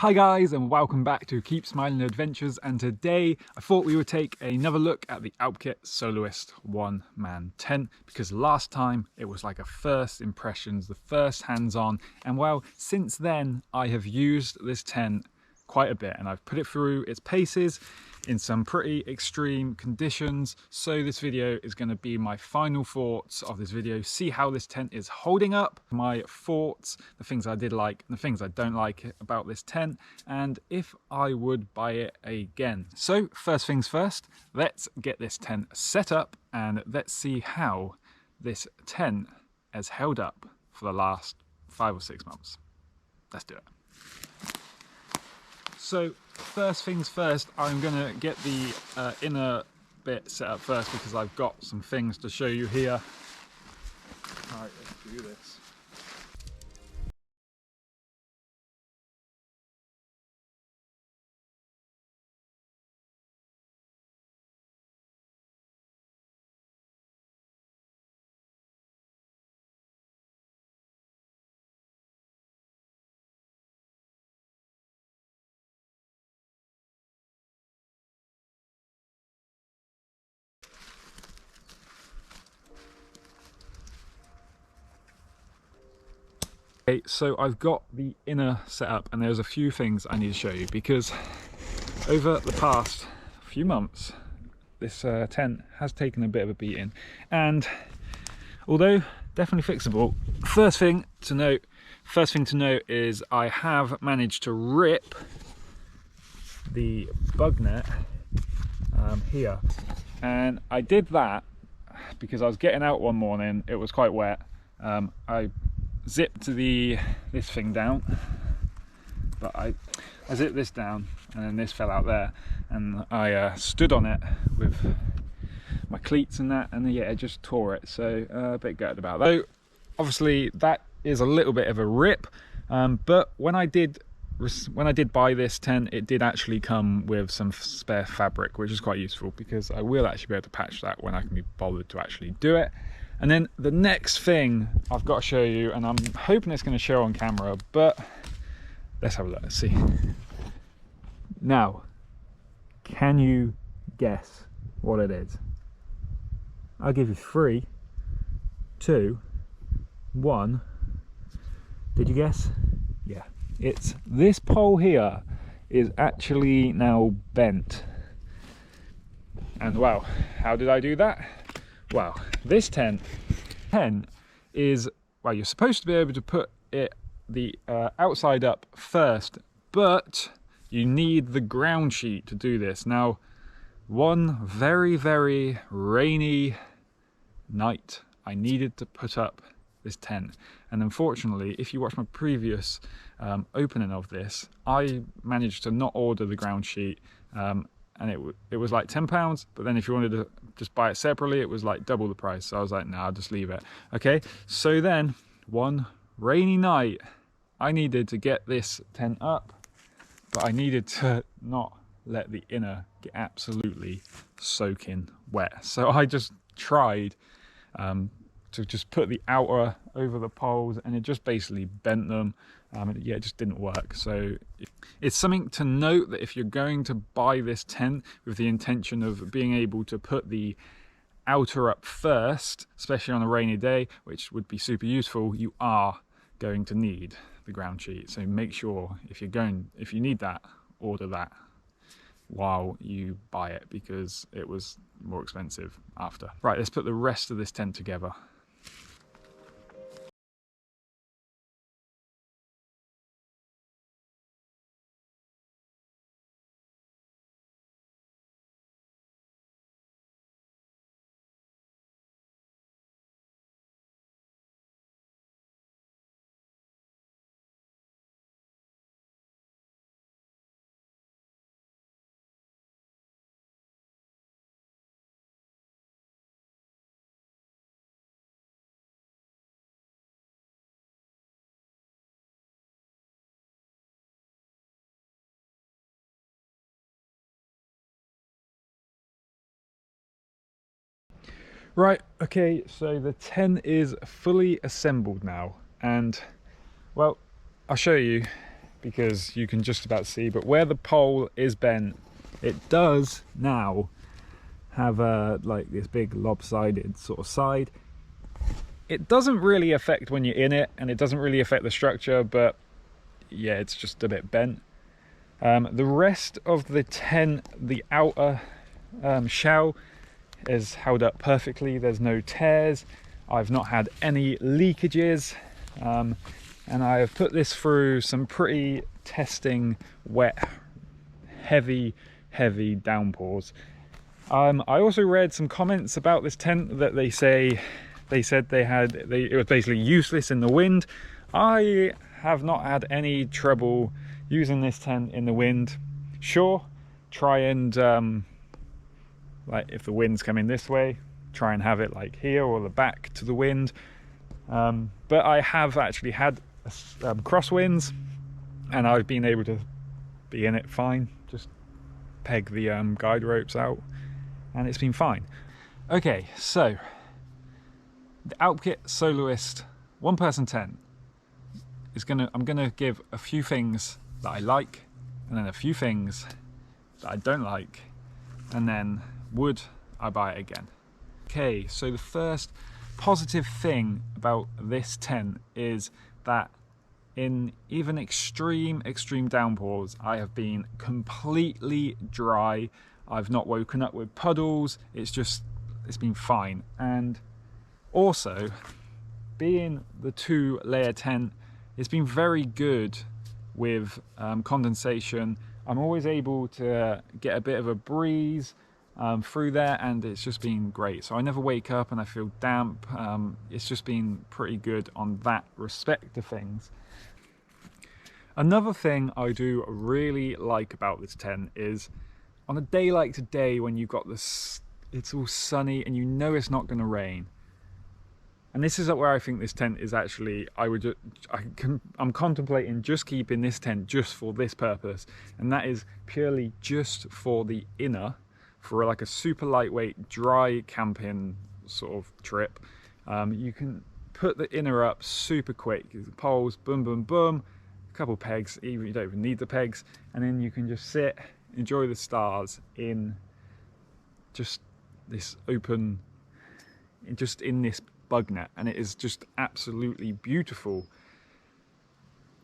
Hi guys, and welcome back to Keep Smiling Adventures, and today I thought we would take another look at the Alpkit Soloist one-man tent, because last time it was like a first impressions, the first hands-on, and well, since then I have used this tent quite a bit and I've put it through its paces in some pretty extreme conditions. So this video is going to be my final thoughts of this video, see how this tent is holding up, my thoughts, the things I did like and the things I don't like about this tent, and if I would buy it again. So first things first, let's get this tent set up and let's see how this tent has held up for the last 5 or 6 months. Let's do it. So first things first, I'm going to get the inner bit set up first because I've got some things to show you here. Alright, let's do this. Okay, so I've got the inner set up and there's a few things I need to show you because over the past few months this tent has taken a bit of a beating, and although definitely fixable, first thing to note is I have managed to rip the bug net here, and I did that because I was getting out one morning, it was quite wet. I zipped this thing down, but I zipped this down and then this fell out there, and I stood on it with my cleats and that, and yeah, it just tore it, so a bit gutted about that. So obviously that is a little bit of a rip, but when I did buy this tent, it did actually come with some spare fabric, which is quite useful because I will actually be able to patch that when I can be bothered to actually do it. And then the next thing I've got to show you, and I'm hoping it's going to show on camera, but let's have a look, let's see. Now, can you guess what it is? I'll give you 3, 2, 1. Did you guess? Yeah, it's this pole here is actually now bent. And wow, how did I do that? Well, this tent is, well, you're supposed to be able to put the outside up first, but you need the ground sheet to do this. Now, one very, very rainy night, I needed to put up this tent, and unfortunately, if you watch my previous opening of this, I managed to not order the ground sheet, and it was like £10, but then if you wanted to just buy it separately, it was like double the price. So I was like, nah, I'll just leave it. Okay, so then one rainy night, I needed to get this tent up, but I needed to not let the inner get absolutely soaking wet. So I just tried to just put the outer over the poles, and it just basically bent them. Yeah, it just didn't work. So it's something to note that if you're going to buy this tent with the intention of being able to put the outer up first, especially on a rainy day, which would be super useful, you are going to need the ground sheet. So make sure if you need that, order that while you buy it, because it was more expensive after. Right, let's put the rest of this tent together. Right, okay, so the tent is fully assembled now, and well, I'll show you. because you can just about see, but where the pole is bent, it does now have like this big lopsided sort of side. It doesn't really affect when you're in it, and it doesn't really affect the structure, but yeah, it's just a bit bent. The rest of the tent, the outer shell is held up perfectly. There's no tears. I've not had any leakages, and I have put this through some pretty testing, wet, heavy downpours. I also read some comments about this tent that they said it was basically useless in the wind. I have not had any trouble using this tent in the wind. Sure, try and like if the wind's coming this way, try and have it like here or the back to the wind. But I have actually had crosswinds, and I've been able to be in it fine. Just peg the guide ropes out, and it's been fine. Okay, so the Alpkit Soloist one-person tent is I'm gonna give a few things that I like, and then a few things that I don't like, and then would I buy it again. Okay, so the first positive thing about this tent is that in even extreme downpours, I have been completely dry. I've not woken up with puddles. It's been fine. And also, being the 2-layer tent, it's been very good with condensation. I'm always able to get a bit of a breeze through there, and it's just been great. So I never wake up and I feel damp. It's just been pretty good on that respect of things. Another thing I do really like about this tent is on a day like today, when you've got this, it's all sunny and you know it's not going to rain. And this is where I think this tent is actually, I'm contemplating just keeping this tent just for this purpose, and that is purely just for the inner, for like a super lightweight dry camping sort of trip. You can put the inner up super quick, poles, boom boom boom, a couple pegs, even you don't even need the pegs, and then you can just sit, enjoy the stars in just this open, just in this bug net, and it is just absolutely beautiful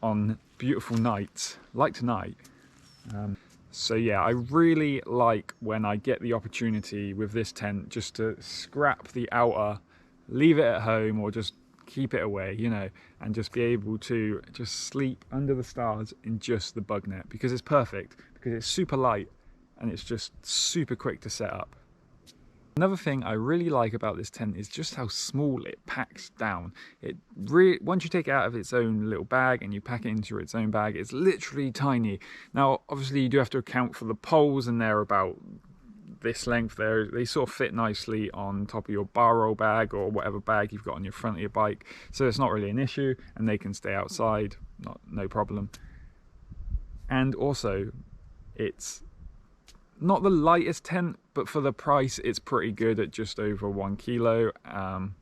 on beautiful nights like tonight. So yeah, I really like when I get the opportunity with this tent just to scrap the outer, leave it at home, or just keep it away, you know, and just be able to just sleep under the stars in just the bug net, because it's perfect, because it's super light and it's just super quick to set up. Another thing I really like about this tent is just how small it packs down. Once you take it out of its own little bag and you pack it into its own bag, it's literally tiny. Now, obviously you do have to account for the poles, and they're about this length. They sort of fit nicely on top of your bar roll bag or whatever bag you've got on your front of your bike. So it's not really an issue, and they can stay outside, no problem. And also, it's not the lightest tent, but for the price it's pretty good at just over 1 kilo. I'm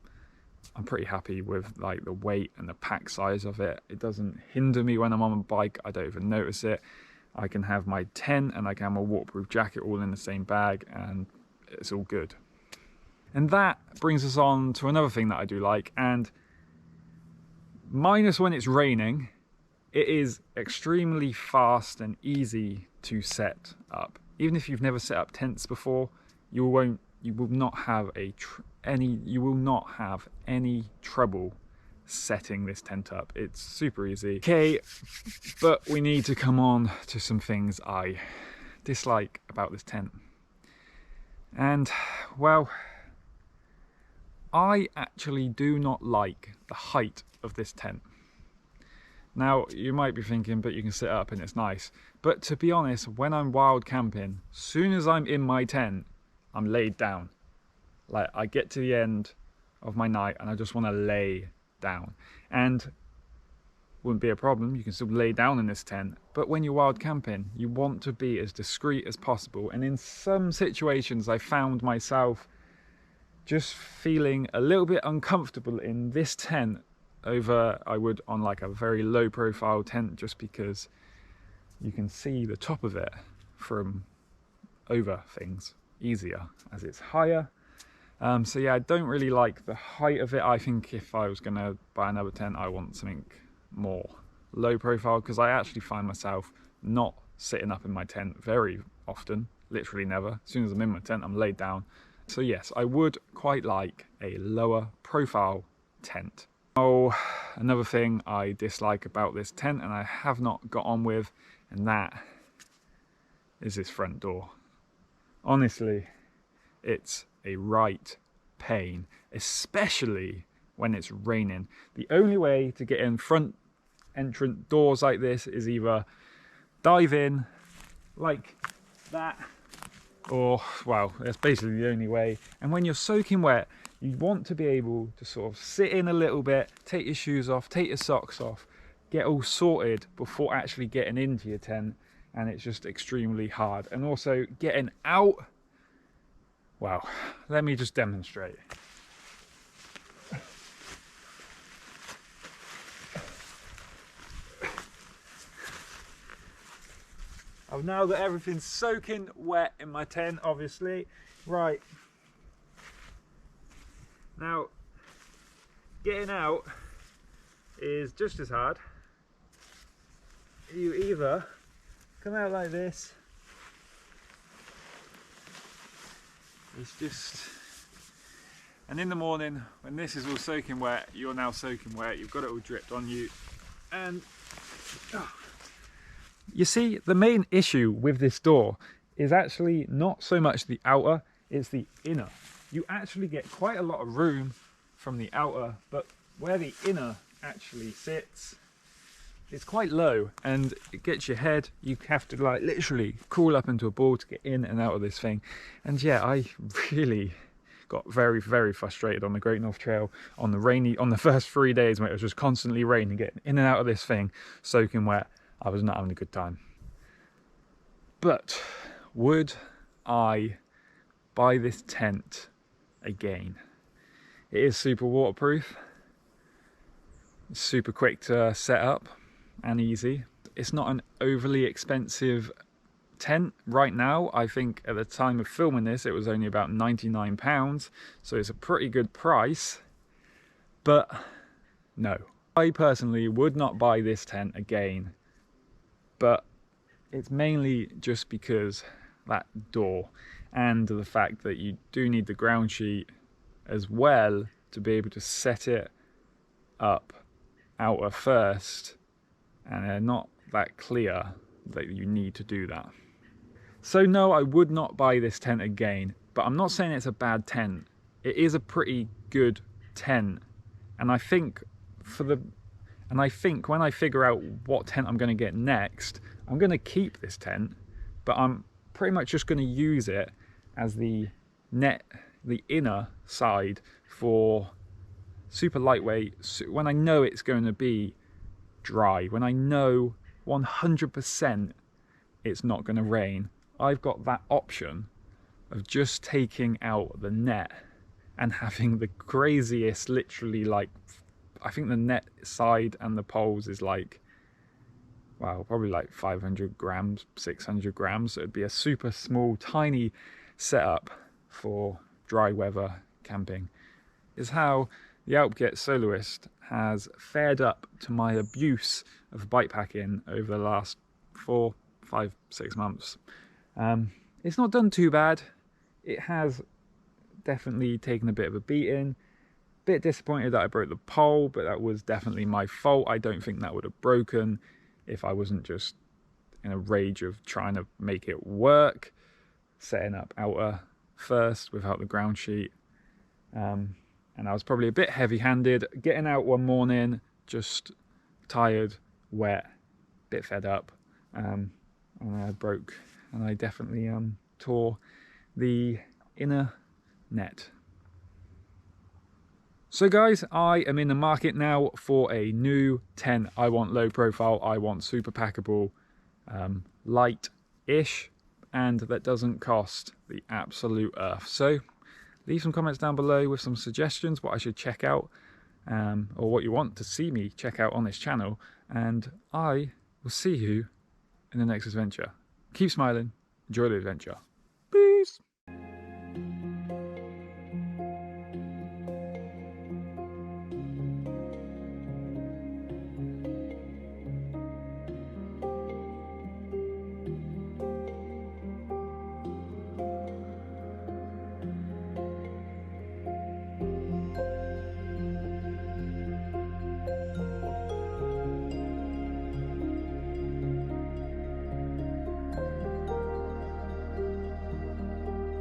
pretty happy with like the weight and the pack size of it. It doesn't hinder me when I'm on a bike. I don't even notice it. I can have my tent and I can have my waterproof jacket all in the same bag, and it's all good. And that brings us on to another thing that I do like, and minus when it's raining, it is extremely fast and easy to set up. Even if you've never set up tents before, you will not have any trouble setting this tent up. It's super easy. Okay, but we need to come on to some things I dislike about this tent. And well, I actually do not like the height of this tent. Now, you might be thinking, but you can sit up and it's nice. But to be honest, when I'm wild camping, soon as I'm in my tent, I'm laid down. Like, I get to the end of my night and I just want to lay down. And wouldn't be a problem, you can still lay down in this tent. But when you're wild camping, you want to be as discreet as possible. And in some situations, I found myself just feeling a little bit uncomfortable in this tent over I would on like a very low profile tent, just because you can see the top of it from over things easier as it's higher. So yeah, I don't really like the height of it. I think if I was gonna buy another tent, I want something more low profile, because I actually find myself not sitting up in my tent very often, literally never. As soon as I'm in my tent, I'm laid down. So yes, I would quite like a lower profile tent. Oh, another thing I dislike about this tent, and I have not got on with, and that is this front door. Honestly, it's a right pain, especially when it's raining. The only way to get in front entrance doors like this is either dive in like that, or, well, that's basically the only way. And when you're soaking wet, you want to be able to sort of sit in a little bit, take your shoes off, take your socks off, get all sorted before actually getting into your tent, and it's just extremely hard. And also getting out, well, let me just demonstrate. I've now got everything soaking wet in my tent, obviously. Right. Now, getting out is just as hard. You either come out like this. It's just, and in the morning when this is all soaking wet, you're now soaking wet, you've got it all dripped on you, and you see, the main issue with this door is actually not so much the outer, it's the inner. You actually get quite a lot of room from the outer, but where the inner actually sits, it's quite low, and it gets your head. You have to like literally crawl up into a ball to get in and out of this thing. And yeah, I really got very, very frustrated on the Great North Trail on the first 3 days when it was just constantly raining, getting in and out of this thing, soaking wet. I was not having a good time. But would I buy this tent again? It is super waterproof, it's super quick to set up and easy. It's not an overly expensive tent right now. I think at the time of filming this it was only about £99, so it's a pretty good price. But no, I personally would not buy this tent again, but it's mainly just because that door and the fact that you do need the ground sheet as well to be able to set it up outer first, and they're not that clear that you need to do that. So no, I would not buy this tent again, but I'm not saying it's a bad tent. It is a pretty good tent, and I think when I figure out what tent I'm going to get next, I'm going to keep this tent, but I'm pretty much just going to use it as the inner side for super lightweight, when I know it's going to be dry, when I know 100% it's not going to rain. I've got that option of just taking out the net and having the craziest, literally, like, I think the net side and the poles is like, wow, probably like 500 grams, 600 grams. So it'd be a super small, tiny setup for dry weather camping. Is how the Alpkit Soloist has fared up to my abuse of bikepacking over the last 4, 5, 6 months. It's not done too bad. It has definitely taken a bit of a beating. Bit disappointed that I broke the pole, but that was definitely my fault. I don't think that would have broken if I wasn't just in a rage of trying to make it work, setting up outer first without the ground sheet. And I was probably a bit heavy-handed, getting out one morning, just tired, wet, bit fed up, and I broke, and I definitely tore the inner net. So guys, I am in the market now for a new tent. I want low profile, I want super packable, light-ish, and that doesn't cost the absolute earth. So leave some comments down below with some suggestions what I should check out, or what you want to see me check out on this channel, and I will see you in the next adventure. Keep smiling, enjoy the adventure.